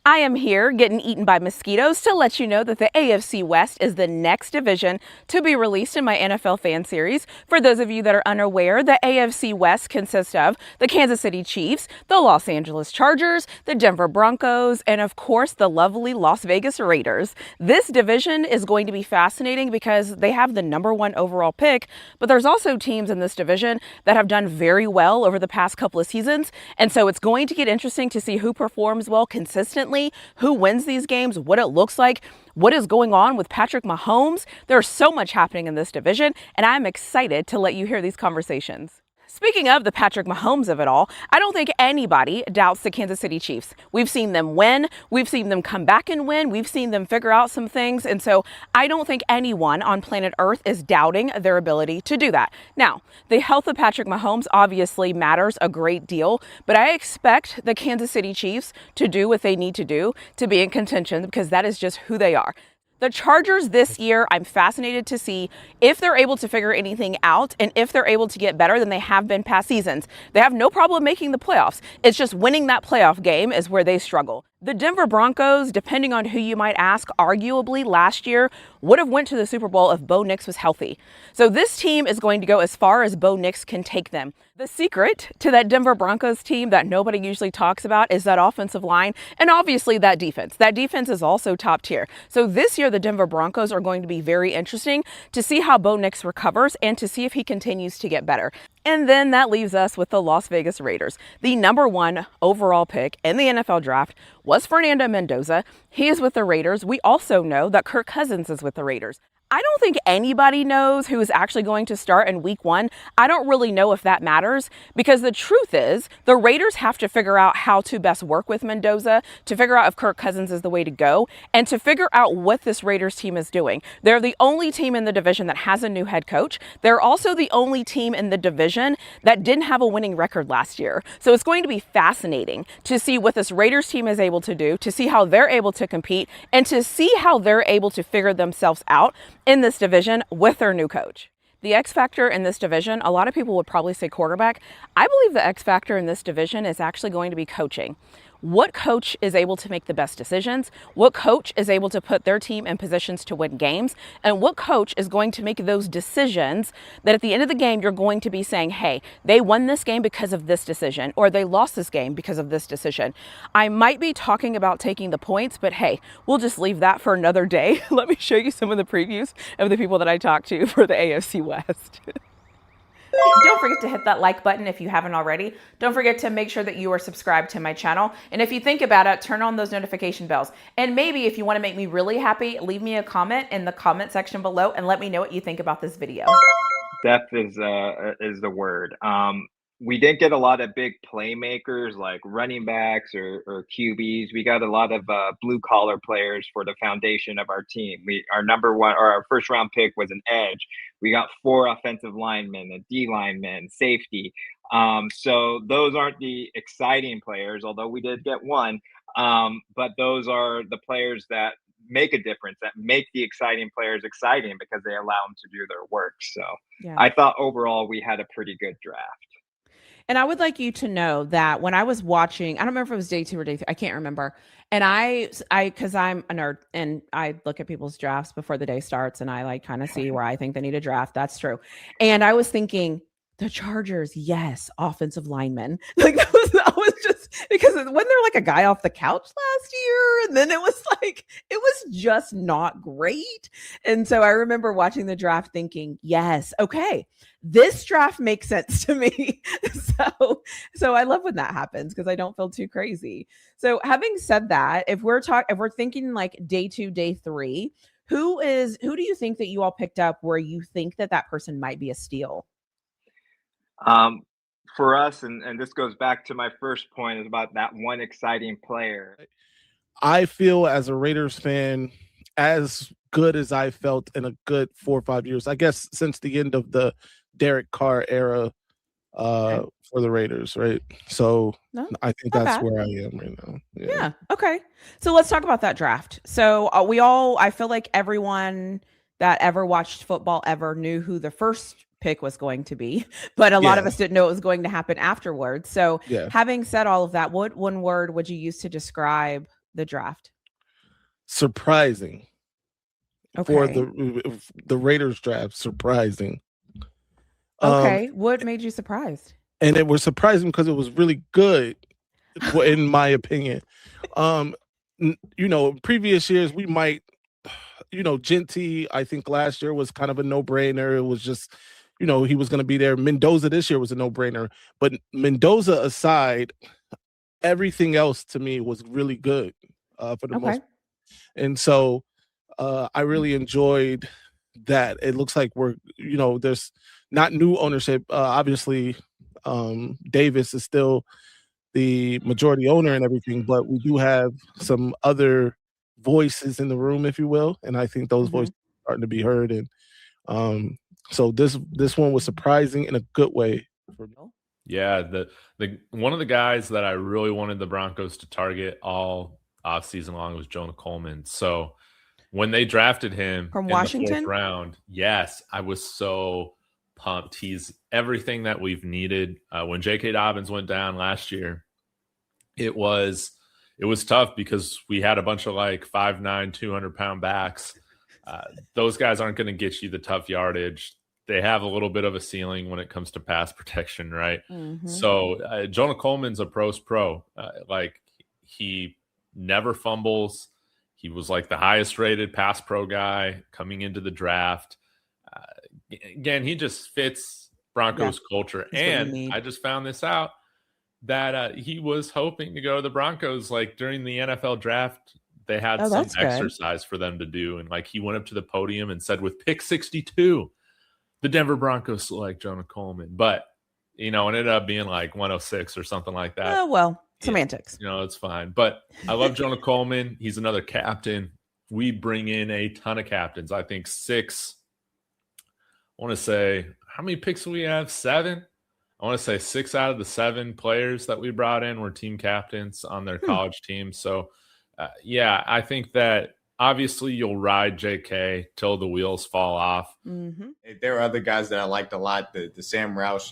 I am here getting eaten by mosquitoes to let you know that the AFC West is the next division to be released in my NFL fan series. For those of you that are unaware, the AFC West consists of the Kansas City Chiefs, the Los Angeles Chargers, the Denver Broncos, and of course the lovely Las Vegas Raiders. This division is going to be fascinating because they have the number one overall pick, but there's also teams in this division that have done very well over the past couple of seasons, and so it's going to get interesting to see who performs well consistently, who wins these games, what it looks like, what is going on with Patrick Mahomes. There's so much happening in this division, and I'm excited to let you hear these conversations. Speaking of the Patrick Mahomes of it all, I don't think anybody doubts the Kansas City Chiefs. We've seen them win. We've seen them come back and win. We've seen them figure out some things. And so I don't think anyone on planet Earth is doubting their ability to do that. Now, the health of Patrick Mahomes obviously matters a great deal, but I expect the Kansas City Chiefs to do what they need to do to be in contention because that is just who they are. The Chargers this year, I'm fascinated to see if they're able to figure anything out and if they're able to get better than they have been past seasons. They have no problem making the playoffs. It's just winning that playoff game is where they struggle. The Denver Broncos, depending on who you might ask, arguably last year would have went to the Super Bowl if Bo Nix was healthy. So this team is going to go as far as Bo Nix can take them. The secret to that Denver Broncos team that nobody usually talks about is that offensive line and obviously that defense. That defense is also top tier. So this year, the Denver Broncos are going to be very interesting to see how Bo Nix recovers and to see if he continues to get better. And then that leaves us with the Las Vegas Raiders. The number one overall pick in the NFL draft was Fernando Mendoza. He is with the Raiders. We also know that Kirk Cousins is with the Raiders. I don't think anybody knows who is actually going to start in week one. I don't really know if that matters because the truth is the Raiders have to figure out how to best work with Mendoza, to figure out if Kirk Cousins is the way to go, and to figure out what this Raiders team is doing. They're the only team in the division that has a new head coach. They're also the only team in the division that didn't have a winning record last year. So it's going to be fascinating to see what this Raiders team is able to do, to see how they're able to compete, and to see how they're able to figure themselves out in this division with their new coach. The X factor in this division, a lot of people would probably say quarterback. I believe the X factor in this division is actually going to be coaching. What coach is able to make the best decisions? What coach is able to put their team in positions to win games? And what coach is going to make those decisions that at the end of the game, you're going to be saying, hey, they won this game because of this decision, or they lost this game because of this decision. I might be talking about taking the points, but hey, we'll just leave that for another day. Let me show you some of the previews of the people that I talked to for the AFC West. Don't forget to hit that like button if you haven't already. Don't forget to make sure that you are subscribed to my channel. And if you think about it, turn on those notification bells. And maybe if you want to make me really happy, leave me a comment in the comment section below and let me know what you think about this video. Depth is the word. We didn't get a lot of big playmakers like running backs or QBs. We got a lot of blue collar players for the foundation of our team. Our number one or our first round pick was an edge. We got 4 offensive linemen, a D lineman, safety. So those aren't the exciting players, although we did get one. But those are the players that make a difference, that make the exciting players exciting because they allow them to do their work. So Yeah. I thought overall we had a pretty good draft. And I would like you to know that when I was watching, I don't remember if it was day 2 or day 3, I can't remember. And because I'm a nerd and I look at people's drafts before the day starts and I like kind of see where I think they need a draft. That's true. And I was thinking, the Chargers, yes, offensive linemen. Like that was just because when they're like a guy off the couch last year, and then it was just not great. And so I remember watching the draft thinking, yes, okay, this draft makes sense to me. So I love when that happens because I don't feel too crazy. So having said that, if we're thinking like day 2, day 3, who do you think that you all picked up where you think that person might be a steal? For us, and this goes back to my first point, is about that one exciting player. I feel as a Raiders fan, as good as I felt in a good 4 or 5 years, I guess since the end of the Derek Carr era for the Raiders, right? So No, I think not that's bad. where I am right now. Yeah. Okay. So let's talk about that draft. So I feel like everyone that ever watched football ever knew who the first pick was going to be, but a lot of us didn't know it was going to happen afterwards. So Yeah. having said all of that, what one word would you use to describe the draft? Surprising. Okay. For the Raiders draft, surprising. Okay. What made you surprised? And it was surprising because it was really good, in my opinion. Previous years we might, Genty, I think last year was kind of a no-brainer. It was just, he was going to be there. Mendoza this year was a no-brainer. But Mendoza aside, everything else to me was really good for the most. And so I really enjoyed that. It looks like we're, there's not new ownership. Obviously, Davis is still the majority owner and everything, but we do have some other voices in the room, if you will. And I think those voices are starting to be heard. And so this one was surprising in a good way for me. Yeah, the one of the guys that I really wanted the Broncos to target all offseason long was Jonah Coleman. So when they drafted him from in Washington, the 4th round, yes, I was so pumped. He's everything that we've needed. When J.K. Dobbins went down last year, it was tough because we had a bunch of like 5'9", 200-pound backs. Those guys aren't going to get you the tough yardage. They have a little bit of a ceiling when it comes to pass protection, right? So Jonah Coleman's a pro's pro. Like he never fumbles. He was like the highest rated pass pro guy coming into the draft. Again, he just fits Broncos culture. And I just found this out that he was hoping to go to the Broncos. Like during the NFL draft, they had some exercise for them to do. And like he went up to the podium and said, with pick 62, the Denver Broncos select Jonah Coleman. But, it ended up being like 106 or something like that. Semantics. It's fine. But I love Jonah Coleman. He's another captain. We bring in a ton of captains. I think 6. I want to say, how many picks do we have? 7? I want to say 6 out of the 7 players that we brought in were team captains on their college team. So, I think that obviously you'll ride JK till the wheels fall off. There are other guys that I liked a lot. The Sam Roush,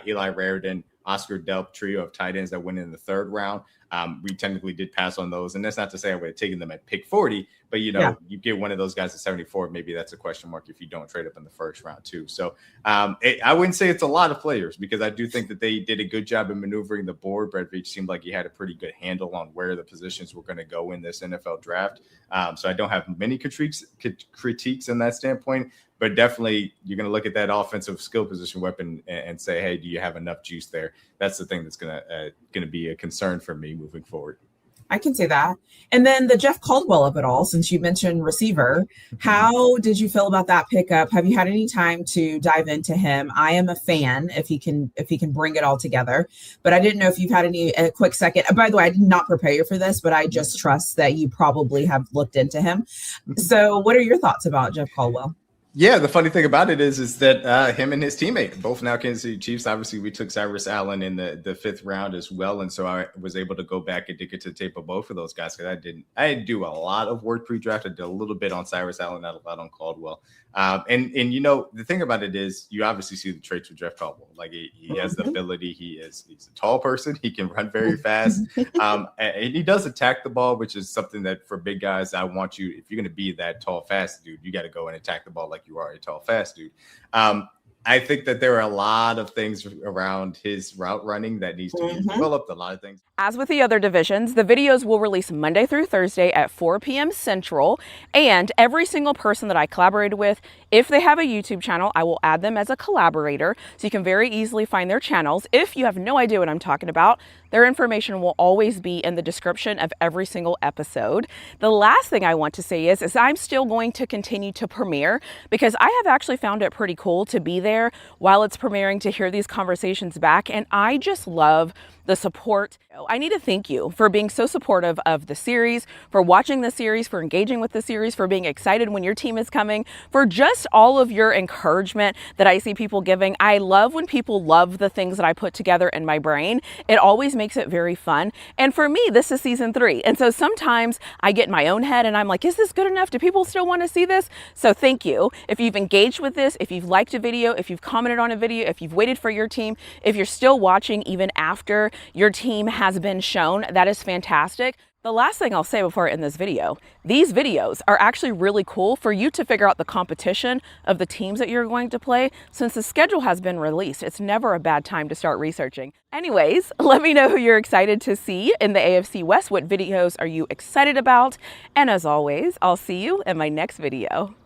Eli Raridan, Oscar Delp trio of tight ends that went in the 3rd round. We technically did pass on those. And that's not to say I would have taken them at pick 40, but you get one of those guys at 74, maybe that's a question mark if you don't trade up in the 1st round too. So I wouldn't say it's a lot of players because I do think that they did a good job in maneuvering the board. Brett Veach seemed like he had a pretty good handle on where the positions were going to go in this NFL draft. So I don't have many critiques in that standpoint. But definitely, you're going to look at that offensive skill position weapon and say, hey, do you have enough juice there? That's the thing that's going to be a concern for me moving forward. I can say that. And then the Jeff Caldwell of it all, since you mentioned receiver, how did you feel about that pickup? Have you had any time to dive into him? I am a fan if he can bring it all together. But I didn't know if you've had a quick second. By the way, I did not prepare you for this, but I just trust that you probably have looked into him. So what are your thoughts about Jeff Caldwell? Yeah, the funny thing about it is that him and his teammate, both now Kansas City Chiefs, obviously we took Cyrus Allen in the 5th round as well. And so I was able to go back and dig into the tape of both of those guys because I didn't do a lot of work pre-draft. I did a little bit on Cyrus Allen, not a lot on Caldwell. And the thing about it is you obviously see the traits with Jeff Caldwell. Like he has the ability. He's a tall person. He can run very fast. And he does attack the ball, which is something that for big guys, I want you, if you're going to be that tall, fast dude, you got to go and attack the ball like you are a tall, fast dude. I think that there are a lot of things around his route running that needs to be developed, a lot of things. As with the other divisions, the videos will release Monday through Thursday at 4 p.m. Central. And every single person that I collaborated with, if they have a YouTube channel, I will add them as a collaborator. So you can very easily find their channels. If you have no idea what I'm talking about, their information will always be in the description of every single episode. The last thing I want to say is I'm still going to continue to premiere because I have actually found it pretty cool to be there while it's premiering to hear these conversations back. And I just love the support. I need to thank you for being so supportive of the series, for watching the series, for engaging with the series, for being excited when your team is coming, for just all of your encouragement that I see people giving. I love when people love the things that I put together in my brain. It always makes it very fun. And for me, this is season 3. And so sometimes I get in my own head and I'm like, is this good enough? Do people still want to see this? So thank you. If you've engaged with this, if you've liked a video, if you've commented on a video, if you've waited for your team, if you're still watching even after your team has been shown, that is fantastic. The last thing I'll say before I end this video, these videos are actually really cool for you to figure out the competition of the teams that you're going to play. Since the schedule has been released, it's never a bad time to start researching. Anyways, let me know who you're excited to see in the AFC West. What videos are you excited about? And as always, I'll see you in my next video.